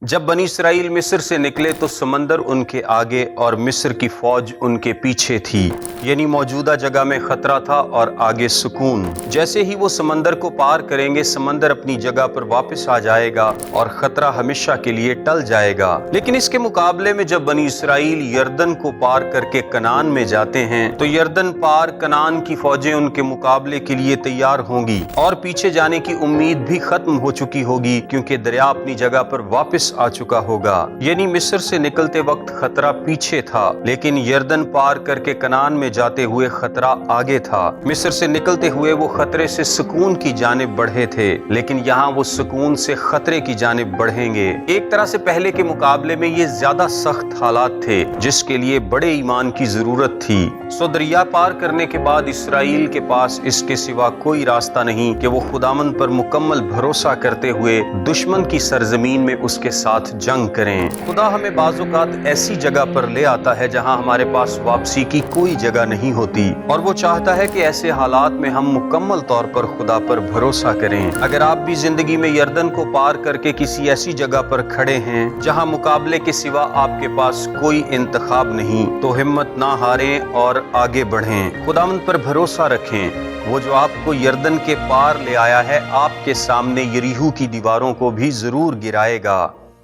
जब बनी इसराइल मिस्र से निकले तो समंदर उनके आगे और मिस्र की फौज उनके पीछे थी, यानी मौजूदा जगह में खतरा था और आगे सुकून। जैसे ही वो समंदर को पार करेंगे, समंदर अपनी जगह पर वापस आ जाएगा और खतरा हमेशा के लिए टल जाएगा। लेकिन इसके मुकाबले में जब बनी इसराइल यर्दन को पार करके कनान में जाते हैं तो यर्दन पार कनान की फौजें उनके मुकाबले के लिए तैयार होंगी और पीछे जाने की उम्मीद भी खत्म हो चुकी होगी, क्योंकि दरिया अपनी जगह पर वापस आ चुका होगा। यानी मिस्र से निकलते वक्त खतरा पीछे था, लेकिन यर्दन पार करके कनान में जाते हुए खतरा आगे था। मिस्र से निकलते हुए वो खतरे से सुकून की जानिब बढ़े थे, लेकिन यहाँ वो सुकून से खतरे की जानिब बढ़ेंगे। एक तरह से पहले के मुकाबले में ये ज्यादा सख्त हालात थे, जिसके लिए बड़े ईमान की जरूरत थी। सो दरिया पार करने के बाद इसराइल के पास इसके सिवा कोई रास्ता नहीं कि वो खुदामंद पर मुकम्मल भरोसा करते हुए दुश्मन की सरजमीन में उसके साथ जंग करें। खुदा हमें बाज़-औक़ात ऐसी जगह पर ले आता है जहां हमारे पास वापसी की कोई जगह नहीं होती, और वो चाहता है कि ऐसे हालात में हम मुकम्मल तौर पर खुदा पर भरोसा करें। अगर आप भी जिंदगी में यर्दन को पार करके किसी ऐसी जगह पर खड़े हैं जहां मुकाबले के सिवा आपके पास कोई इंतखाब नहीं, तो हिम्मत ना हारें और आगे बढ़ें। खुदावंद पर भरोसा रखें। वो जो आपको यर्दन के पार ले आया है, आपके सामने यरीहो की दीवारों को भी जरूर गिराएगा।